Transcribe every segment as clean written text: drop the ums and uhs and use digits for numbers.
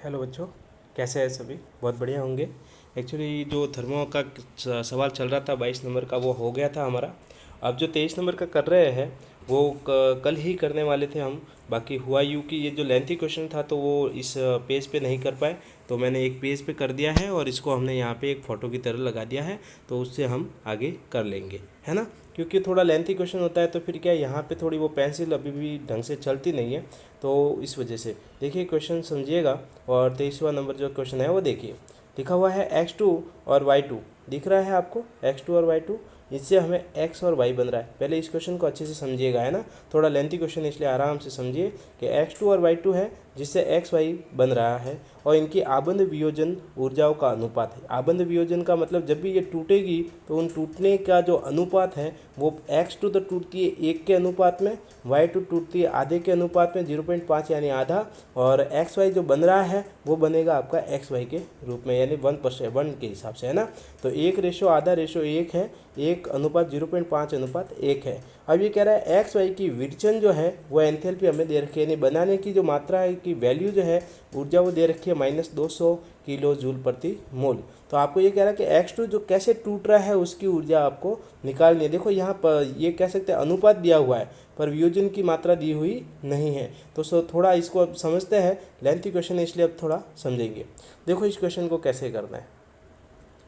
Hello बच्चों, कैसे हैं सभी? बहुत बढ़िया होंगे। एक्चुअली जो थर्मो का सवाल चल रहा था 22 नंबर का, वो हो गया था हमारा। अब जो 23 नंबर का कर रहे हैं वो कल ही करने वाले थे हम। बाकी हुआ यूँ कि ये जो लेंथी क्वेश्चन था तो वो इस पेज पे नहीं कर पाए, तो मैंने एक पेज पे कर दिया है और इसको हमने यहाँ पे एक फ़ोटो की तरह लगा दिया है, तो उससे हम आगे कर लेंगे, है ना। क्योंकि थोड़ा लेंथी क्वेश्चन होता है तो फिर क्या है, यहाँ पे थोड़ी वो पेंसिल अभी भी ढंग से चलती नहीं है, तो इस वजह से देखिए क्वेश्चन समझिएगा। और 23वां नंबर जो क्वेश्चन है वो देखिए, लिखा हुआ है x2 और y2। दिख रहा है आपको x2 और y2? इससे हमें x और y बन रहा है। पहले इस क्वेश्चन को अच्छे से समझिएगा, है ना। थोड़ा लेंथी क्वेश्चन इसलिए आराम से समझिए कि x2 और y2 है जिससे एक्स वाई बन रहा है, और इनकी आबंध वियोजन ऊर्जाओं का अनुपात है। आबंध वियोजन का मतलब जब भी ये टूटेगी तो उन टूटने का जो अनुपात है वो x2 तो टूटती है 1 के अनुपात में, y2 टूटती है आधे के अनुपात में 0.5 यानी आधा, और एक्स वाई जो बन रहा है वो बनेगा आपका एक्स वाई के रूप में यानी 1% 1 के हिसाब से, है ना। तो 1 रेशो आधा रेशो 1 है, 1 अनुपात 0.5 अनुपात 1 है। अब ये कह रहा है एक्स वाई की विरचन जो है वो एंथैल्पी हमें दे रखी है, यानी बनाने की जो मात्रा है की वैल्यू जो है ऊर्जा वो दे रखी है -200 किलो जूल प्रति मोल। तो आपको ये कह रहा है कि x2 जो कैसे टूट रहा है उसकी ऊर्जा आपको निकालनी है। देखो यहाँ पर ये कह सकते हैं अनुपात दिया हुआ है पर वियोजन की मात्रा दी हुई नहीं है, तो थोड़ा इसको अब समझते हैं। लेंथी क्वेश्चन है इसलिए अब थोड़ा समझेंगे। देखो इस क्वेश्चन को कैसे करना है।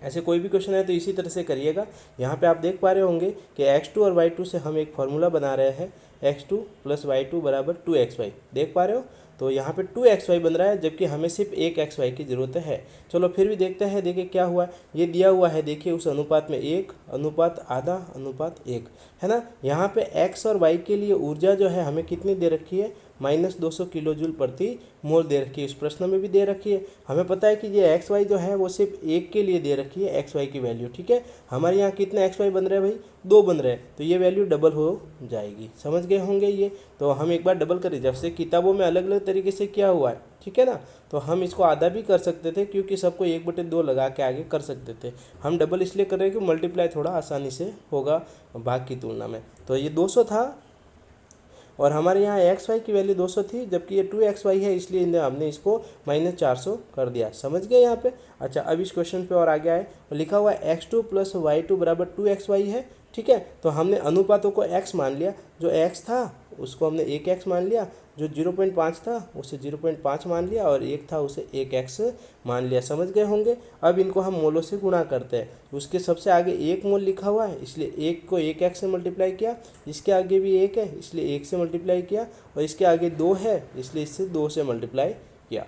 ऐसे कोई भी क्वेश्चन है तो इसी तरह से करिएगा। यहाँ पे आप देख पा रहे होंगे कि x2 और y2 से हम एक फार्मूला बना रहे हैं, x2 + y2 = 2xy। देख पा रहे हो, तो यहाँ पे 2xy बन रहा है जबकि हमें सिर्फ एक xy की ज़रूरत है। चलो फिर भी देखते हैं, देखिए क्या हुआ। ये दिया हुआ है, देखिए उस अनुपात में 1 अनुपात आधा अनुपात 1, है ना। यहाँ पे x और y के लिए ऊर्जा जो है हमें कितनी दे रखी है, -200 किलो जूल प्रति मोल दे रखी है। इस प्रश्न में भी दे रखी है। हमें पता है कि ये एक्स वाई जो है वो सिर्फ 1 के लिए दे रखी है, एक्स वाई की वैल्यू, ठीक है। हमारे यहाँ कितने एक्स वाई बन रहे हैं भाई, 2 बन रहे हैं, तो ये वैल्यू डबल हो जाएगी। समझ गए होंगे ये। तो हम एक बार डबल करें, जैसे किताबों में अलग अलग तरीके से किया हुआ है, ठीक है ना। तो हम इसको आधा भी कर सकते थे क्योंकि सबको 1/2 लगा के आगे कर सकते थे। हम डबल इसलिए कर रहे हैं कि मल्टीप्लाई थोड़ा आसानी से होगा भाग की तुलना में। तो ये 200 था और हमारे यहाँ एक्स वाई की वैल्यू 200 थी, जबकि ये 2xy है इसलिए हमने इसको -400 कर दिया। समझ गए यहाँ पे। अच्छा, अब इस क्वेश्चन पे और आगे आए, तो लिखा हुआ है x2 + y2 = 2xy है, ठीक है। तो हमने अनुपातों को x मान लिया, जो x था उसको हमने 1x मान लिया, जो 0.5 था उसे 0.5 मान लिया, और 1 था उसे 1x मान लिया। समझ गए होंगे। अब इनको हम मोलों से गुणा करते हैं। उसके सबसे आगे 1 मोल लिखा हुआ है इसलिए 1 को 1x से मल्टीप्लाई किया, इसके आगे भी 1 है इसलिए 1 से मल्टीप्लाई किया, और इसके आगे 2 है इसलिए इससे 2 से मल्टीप्लाई किया।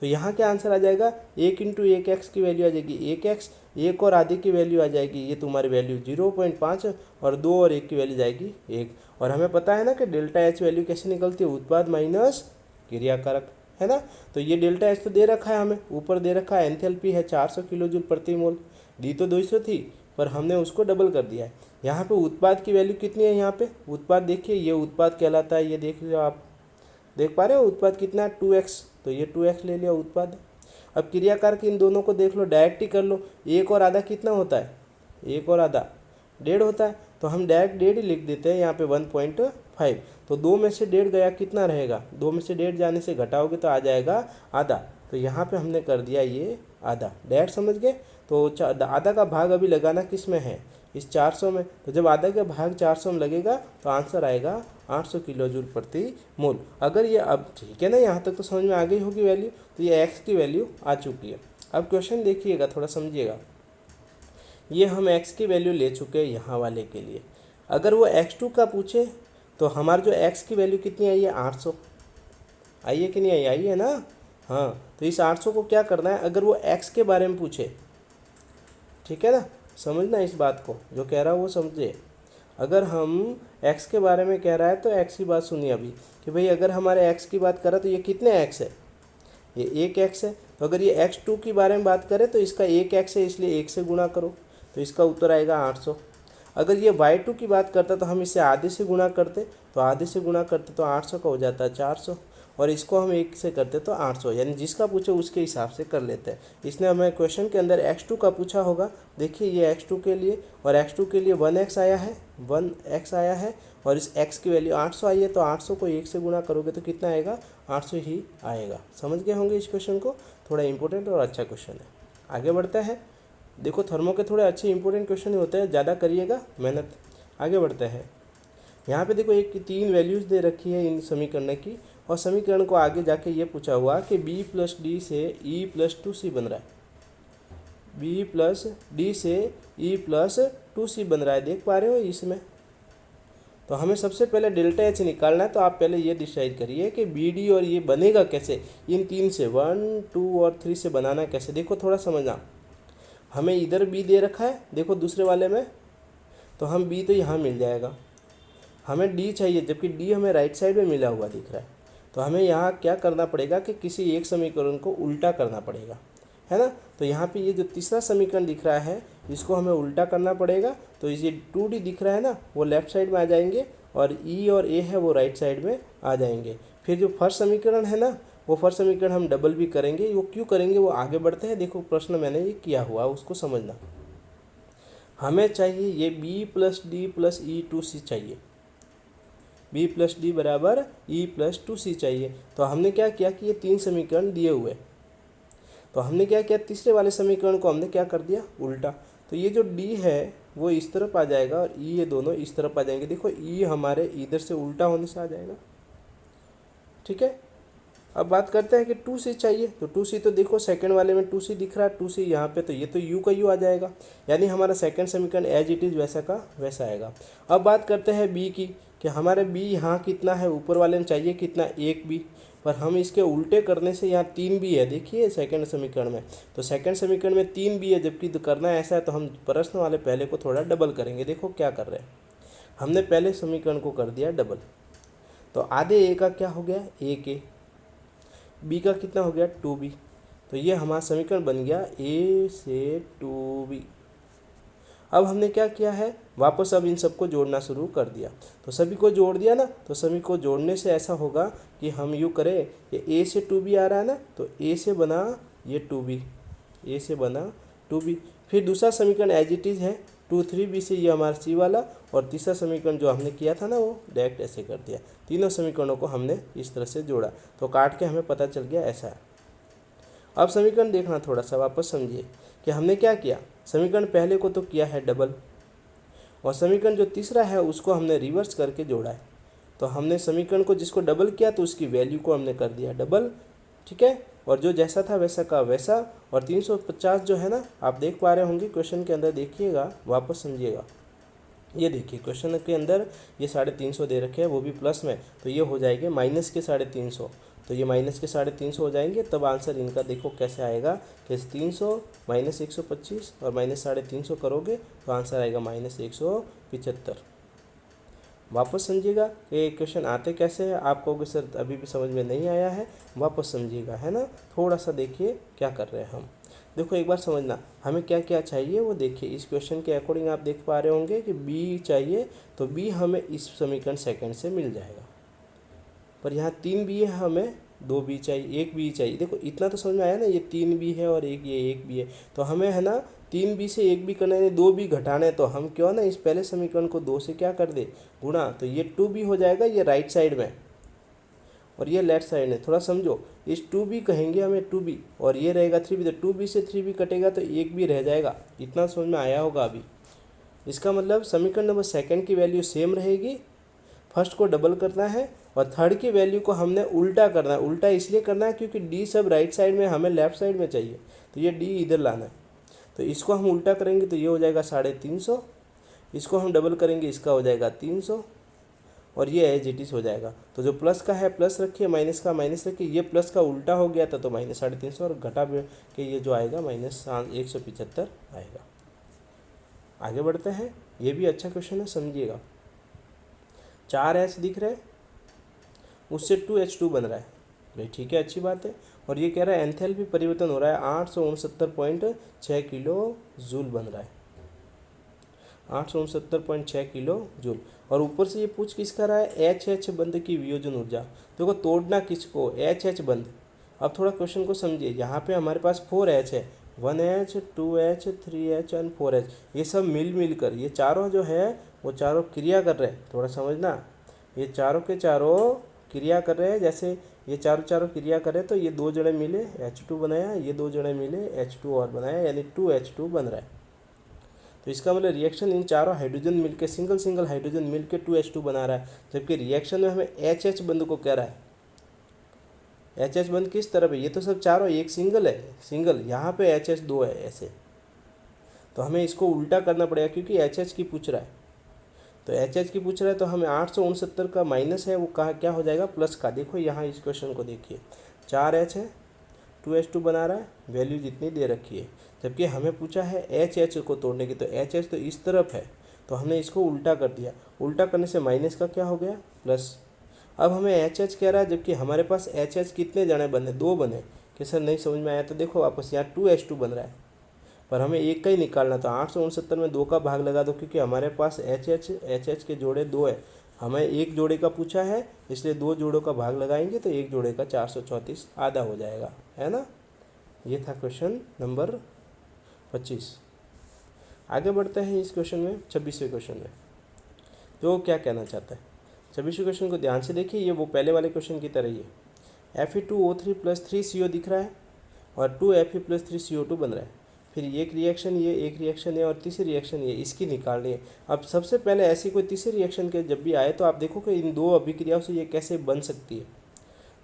तो यहाँ क्या आंसर आ जाएगा, 1 × 1x की वैल्यू आ जाएगी 1x, 1 और आधे की वैल्यू आ जाएगी, ये तुम्हारी वैल्यू 0.5, और 2 और 1 की वैल्यू जाएगी 1। और हमें पता है ना कि डेल्टा एच वैल्यू कैसे निकलती है, उत्पाद माइनस क्रियाकारक, है ना। तो ये डेल्टा एच तो दे रखा है, हमें ऊपर दे रखा है एंथैल्पी है 400 किलो जूल प्रति मोल, दी तो 200 थी पर हमने उसको डबल कर दिया है। यहाँ पे उत्पाद की वैल्यू कितनी है, यहाँ पे उत्पाद देखिए, ये उत्पाद कहलाता है, ये देख लो आप, देख पा रहे हो उत्पाद कितना है 2x, तो ये 2x ले लिया उत्पाद। अब क्रियाकार के इन दोनों को देख लो, डायरेक्ट ही कर लो। 1 और आधा कितना होता है, 1 और आधा 1.5 होता है, तो हम डायरेक्ट 1.5 ही लिख देते हैं यहाँ पे 1.5। तो 2 में से 1.5 गया, कितना रहेगा, 2 में से 1.5 जाने से घटाओगे तो आ जाएगा आधा। तो यहाँ पे हमने कर दिया ये आधा, डायरेक्ट समझ गए। तो आधा का भाग अभी लगाना किस में है, इस 400 में। तो जब आधा का भाग 400 में लगेगा तो आंसर आएगा 800 किलो जूल प्रति मोल। अगर ये, अब ठीक है ना, यहाँ तक तो समझ में आ गई होगी वैल्यू। तो ये x की वैल्यू आ चुकी है। अब क्वेश्चन देखिएगा, थोड़ा समझिएगा। ये हम x की वैल्यू ले चुके हैं यहाँ वाले के लिए। अगर वो x2 का पूछे तो हमारी जो x की वैल्यू कितनी आई है, 800 आई है कि नहीं आई, आई है ना। हाँ, तो इस 800 को क्या करना है, अगर वो x के बारे में पूछे, ठीक है ना, समझना इस बात को, जो कह रहा है वो समझे। अगर हम x के बारे में कह रहा है तो x की बात सुनिए अभी, कि भाई अगर हमारे x की बात करें तो ये कितने x है, ये 1x है। तो अगर ये x2 के बारे में बात करें तो इसका 1x है इसलिए 1 से गुणा करो, तो इसका उत्तर आएगा 800। अगर ये y2 की बात करता तो हम इसे आधे से गुणा करते, तो आधे से गुणा करते तो 800 का हो जाता है 400। और इसको हम 1 से करते तो 800, यानी जिसका पूछे उसके हिसाब से कर लेते हैं। इसने हमें क्वेश्चन के अंदर x2 का पूछा होगा। देखिए ये x2 के लिए, और x2 के लिए 1x आया है, 1x आया है, और इस x की वैल्यू 800 आई है, तो 800 को 1 से गुणा करोगे तो कितना आएगा, 800 ही आएगा। समझ गए होंगे इस क्वेश्चन को, थोड़ा इंपॉर्टेंट और अच्छा क्वेश्चन है। आगे बढ़ते हैं। देखो थर्मो के थोड़े अच्छे इंपॉर्टेंट क्वेश्चन होते हैं, ज़्यादा करिएगा मेहनत। आगे बढ़ते हैं। यहाँ पे देखो एक 3 वैल्यूज़ दे रखी है इन समीकरण की, और समीकरण को आगे जाके ये पूछा हुआ कि b प्लस डी से e प्लस 2c बन रहा है, b प्लस डी से e प्लस 2c बन रहा है। देख पा रहे हो इसमें? तो हमें सबसे पहले डेल्टा एच निकालना है। तो आप पहले ये डिसाइड करिए कि बी डी और ये बनेगा कैसे, इन 3 से, 1 2 और 3 से बनाना कैसे। देखो थोड़ा समझना, हमें इधर b दे रखा है, देखो दूसरे वाले में, तो हम b तो यहाँ मिल जाएगा। हमें d चाहिए, जबकि d हमें राइट साइड में मिला हुआ दिख रहा है। तो हमें यहाँ क्या करना पड़ेगा कि किसी एक समीकरण को उल्टा करना पड़ेगा, है ना। तो यहाँ पे ये जो तीसरा समीकरण दिख रहा है, इसको हमें उल्टा करना पड़ेगा। तो ये 2d दिख रहा है ना, वो लेफ्ट साइड में आ जाएंगे, और e और a है वो राइट साइड में आ जाएंगे। फिर जो फर्स्ट समीकरण है ना, वो फर्स्ट समीकरण हम डबल भी करेंगे। वो क्यों करेंगे, वो आगे बढ़ते हैं। देखो प्रश्न मैंने ये किया हुआ, उसको समझना। हमें चाहिए ये b plus D plus e2c चाहिए, b प्लस डी बराबर e प्लस 2c चाहिए। तो हमने क्या किया कि ये 3 समीकरण दिए हुए, तो हमने क्या किया, तीसरे वाले समीकरण को हमने क्या कर दिया, उल्टा। तो ये जो d है वो इस तरफ आ जाएगा, और e ये दोनों इस तरफ आ जाएंगे। देखो e हमारे इधर से उल्टा होने से आ जाएगा, ठीक है। अब बात करते हैं कि 2c चाहिए। तो 2c तो देखो सेकंड वाले में 2c दिख रहा है, 2c यहाँ पे, तो ये तो u का u आ जाएगा, यानी हमारा सेकंड समीकरण एज इट इज़ वैसा का वैसा आएगा। अब बात करते हैं b की, कि हमारे b यहाँ कितना है, ऊपर वाले में चाहिए कितना, 1b, पर हम इसके उल्टे करने से यहाँ 3b है। देखिए सेकंड समीकरण में, तो सेकंड समीकरण में 3b है, जबकि तो करना ऐसा है तो हम प्रश्न वाले पहले को थोड़ा डबल करेंगे। देखो क्या कर रहे हैं, हमने पहले समीकरण को कर दिया डबल। तो आधे a का क्या हो गया, 1a, b का कितना हो गया, 2b। तो ये हमारा समीकरण बन गया a से 2b। अब हमने क्या किया है, वापस अब इन सबको जोड़ना शुरू कर दिया। तो सभी को जोड़ दिया ना, तो सभी को जोड़ने से ऐसा होगा कि हम यूँ करें, ये a से 2b आ रहा है ना, तो a से बना ये 2b, a से बना 2b। फिर दूसरा समीकरण एज इट इज़ है 2 3b से, ये हमारा c वाला, और तीसरा समीकरण जो हमने किया था ना, वो डायरेक्ट ऐसे कर दिया। तीनों समीकरणों को हमने इस तरह से जोड़ा, तो काट के हमें पता चल गया ऐसा है। अब समीकरण देखना थोड़ा सा, वापस समझिए कि हमने क्या किया। समीकरण पहले को तो किया है डबल, और समीकरण जो तीसरा है उसको हमने रिवर्स करके जोड़ा है। तो हमने समीकरण को जिसको डबल किया तो उसकी वैल्यू को हमने कर दिया डबल, ठीक है। और जो जैसा था वैसा का वैसा। और 350 जो है ना, आप देख पा रहे होंगे क्वेश्चन के अंदर, देखिएगा वापस समझिएगा। ये देखिए क्वेश्चन के अंदर ये 350 दे रखे हैं, वो भी प्लस में, तो ये हो जाएंगे माइनस के 350। तो ये माइनस के 350 हो जाएंगे, तब आंसर इनका देखो कैसे आएगा कि 300 माइनस 125 और माइनस 350 करोगे तो आंसर आएगा माइनस 175। वापस समझिएगा कि क्वेश्चन आते कैसे हैं। आप कहोगे सर अभी भी समझ में नहीं आया है, वापस समझिएगा, है ना। थोड़ा सा देखिए क्या कर रहे हैं हम। देखो एक बार समझना, हमें क्या क्या चाहिए वो देखिए। इस क्वेश्चन के अकॉर्डिंग आप देख पा रहे होंगे कि b चाहिए, तो b हमें इस समीकरण सेकंड से मिल जाएगा। पर यहाँ 3b है, हमें 2b चाहिए, 1b चाहिए। देखो इतना तो समझ में आया ना, ये 3b है और एक ये 1b है। तो हमें है ना 3b से 1b करना है, 2b घटाना है। तो हम क्यों ना इस पहले समीकरण को 2 से क्या कर दे, गुणा। तो ये 2b हो जाएगा, ये राइट साइड में, और ये लेफ्ट साइड में। थोड़ा समझो, इस 2b कहेंगे हमें 2b, और ये रहेगा 3b, तो 2b से 3b कटेगा तो 1b रह जाएगा। इतना समझ में आया होगा अभी। इसका मतलब समीकरण नंबर सेकंड की वैल्यू सेम रहेगी, फर्स्ट को डबल करना है, और थर्ड की वैल्यू को हमने उल्टा करना है। उल्टा इसलिए करना है क्योंकि डी सब राइट साइड में, हमें लेफ्ट साइड में चाहिए, तो ये डी इधर लाना है। तो इसको हम उल्टा करेंगे तो ये हो जाएगा 350, इसको हम डबल करेंगे इसका हो जाएगा 300, और ये एज इट इज़ हो जाएगा। तो जो प्लस का है प्लस रखिए, माइनस का माइनस रखिए। ये प्लस का उल्टा हो गया था तो माइनस 350, और घटा के ये जो आएगा माइनस 175 आएगा। आगे बढ़ते हैं, ये भी अच्छा क्वेश्चन है, समझिएगा। 4H दिख रहा है, उससे 2H2 बन रहा है भाई, ठीक है, अच्छी बात है। और ये कह रहा है एंथैल्पी परिवर्तन हो रहा है, 869.6 किलो जूल बन रहा है। 869.6 किलो जूल। और ऊपर से ये पूछ किसका रहा है, एच एच बंद की वियोजन ऊर्जा। देखो तोड़ना किसको, एच एच बंद। अब थोड़ा क्वेश्चन को समझिए, यहाँ पे हमारे पास 4H है, 1H 2H 3H and 4H, ये सब मिल कर ये चारों जो है वो चारों क्रिया कर रहे हैं। थोड़ा समझना, ये चारों के चारों क्रिया कर रहे हैं। जैसे ये चारों क्रिया करें तो ये 2 जने मिले H2 बनाया, ये 2 जने मिले H2 और बनाया, यानी 2H2 बन रहा है। तो इसका मतलब रिएक्शन इन चारों हाइड्रोजन मिलकर सिंगल हाइड्रोजन मिलकर 2H2 बना रहा है। जबकि रिएक्शन में हमें HH बंद को कह रहा है। HH बंद किस तरफ है, ये तो सब चारों एक सिंगल है, सिंगल, यहाँ पे HH 2 है ऐसे। तो हमें इसको उल्टा करना पड़ेगा क्योंकि HH की पूछ रहा है। तो HH की पूछ रहा है तो हमें 869 का माइनस है वो कहाँ क्या हो जाएगा, प्लस का। देखो यहाँ इस क्वेश्चन को देखिए, 4H है, 2H2 बना रहा है, वैल्यू जितनी दे रखी है। जबकि हमें पूछा है HH को तोड़ने की, तो HH तो इस तरफ है, तो हमने इसको उल्टा कर दिया। उल्टा करने से माइनस का क्या हो गया, प्लस। अब हमें HH कह रहा है, जबकि हमारे पास HH कितने जने बने, 2 बने। कि सर नहीं समझ में आया, तो देखो वापस यहाँ 2H2 बन रहा है, पर हमें एक का ही निकालना। तो 869 में 2 का भाग लगा दो, क्योंकि हमारे पास HH के जोड़े 2 है। हमें एक जोड़े का पूछा है, इसलिए 2 जोड़ों का भाग लगाएंगे तो एक जोड़े का 434 आधा हो जाएगा, है ना। ये था क्वेश्चन नंबर 25। आगे बढ़ते हैं इस क्वेश्चन में, 26वें क्वेश्चन में। तो क्या कहना चाहता है, 26वें क्वेश्चन को ध्यान से देखिए। ये वो पहले वाले क्वेश्चन की तरह ही है। Fe2O3 + 3CO दिख रहा है और 2Fe + 3CO2 बन रहा है। फिर एक रिएक्शन ये, एक रिएक्शन ये और तीसरी रिएक्शन ये, इसकी निकालनी है। अब सबसे पहले ऐसी कोई तीसरी रिएक्शन के जब भी आए तो आप देखो कि इन 2 अभिक्रियाओं से ये कैसे बन सकती है।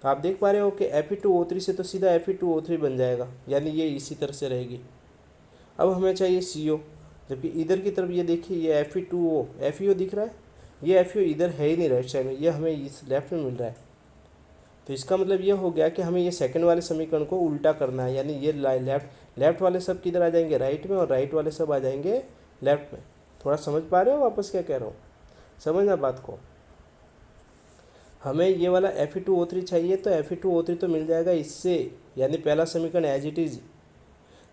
तो आप देख पा रहे हो कि Fe2O3 से तो सीधा Fe2O3 बन जाएगा, यानी ये इसी तरह से रहेगी। अब हमें चाहिए CO, जबकि इधर की तरफ ये देखिए, ये Fe2O FeO दिख रहा है, ये FeO इधर है ही नहीं राइट साइड में, ये हमें इस लेफ्ट में मिल रहा है। तो इसका मतलब ये हो गया कि हमें ये सेकंड वाले समीकरण को उल्टा करना है, यानी ये लेफ्ट वाले सब किधर आ जाएंगे, राइट में, और राइट वाले सब आ जाएंगे लेफ्ट में। थोड़ा समझ पा रहे हो वापस क्या कह रहा हूँ, समझना बात को। हमें ये वाला Fe2O3 चाहिए, तो Fe2O3 तो मिल जाएगा इससे, यानी पहला समीकरण एज इट इज़,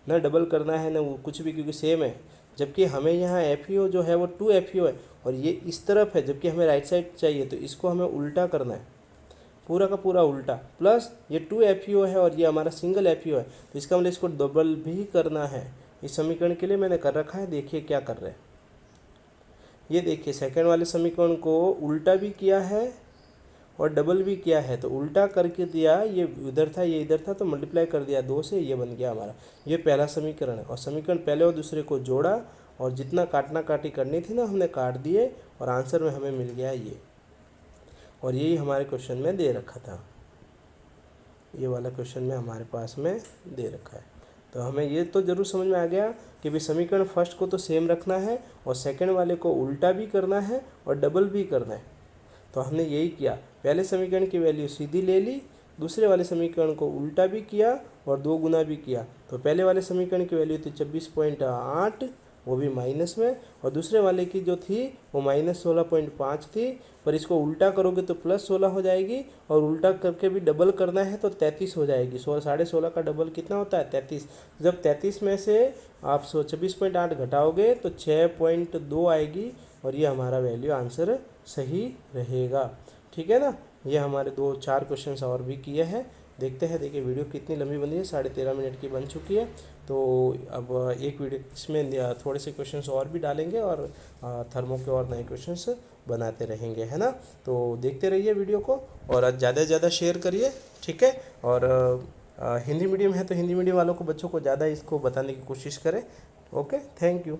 ना डबल करना है ना वो कुछ भी, क्योंकि सेम है। जबकि हमें यहाँ FeO जो है वो 2FeO है और ये इस तरफ है, जबकि हमें राइट साइड चाहिए, तो इसको हमें उल्टा करना है, पूरा का पूरा उल्टा। प्लस ये 2FeO है और ये हमारा सिंगल FeO है, तो इसका मतलब इसको डबल भी करना है। इस समीकरण के लिए मैंने कर रखा है, देखिए क्या कर रहे हैं। ये देखिए सेकंड वाले समीकरण को उल्टा भी किया है और डबल भी किया है। तो उल्टा करके दिया, ये उधर था ये इधर था, तो मल्टीप्लाई कर दिया 2 से, ये बन गया हमारा। ये पहला समीकरण है, और समीकरण पहले और दूसरे को जोड़ा और जितना काटना काटी करनी थी ना हमने काट दिए, और आंसर में हमें मिल गया ये। और यही हमारे क्वेश्चन में दे रखा था, ये वाला क्वेश्चन में हमारे पास में दे रखा है। तो हमें ये तो ज़रूर समझ में आ गया कि भाई समीकरण फर्स्ट को तो सेम रखना है और सेकंड वाले को उल्टा भी करना है और डबल भी करना है। तो हमने यही किया, पहले समीकरण की वैल्यू सीधी ले ली, दूसरे वाले समीकरण को उल्टा भी किया और 2 गुना भी किया। तो पहले वाले समीकरण की वैल्यू थी 26.8, वो भी माइनस में, और दूसरे वाले की जो थी वो -16.5 थी। पर इसको उल्टा करोगे तो +16 हो जाएगी, और उल्टा करके भी डबल करना है तो 33 हो जाएगी। 16.5 का डबल कितना होता है, 33। जब 33 में से आप 26.8 घटाओगे तो 6.2 आएगी, और ये हमारा वैल्यू आंसर सही रहेगा। ठीक है ना। ये हमारे 2-4 क्वेश्चन और भी किए हैं, देखते हैं। देखिए वीडियो कितनी लंबी बनी है, 13.5 मिनट की बन चुकी है। तो अब एक वीडियो इसमें थोड़े से क्वेश्चंस और भी डालेंगे और थर्मो के और नए क्वेश्चंस बनाते रहेंगे, है ना। तो देखते रहिए वीडियो को और ज़्यादा से ज़्यादा शेयर करिए, ठीक है। और हिंदी मीडियम है तो हिंदी मीडियम वालों को, बच्चों को ज़्यादा इसको बताने की कोशिश करें। Okay, thank you.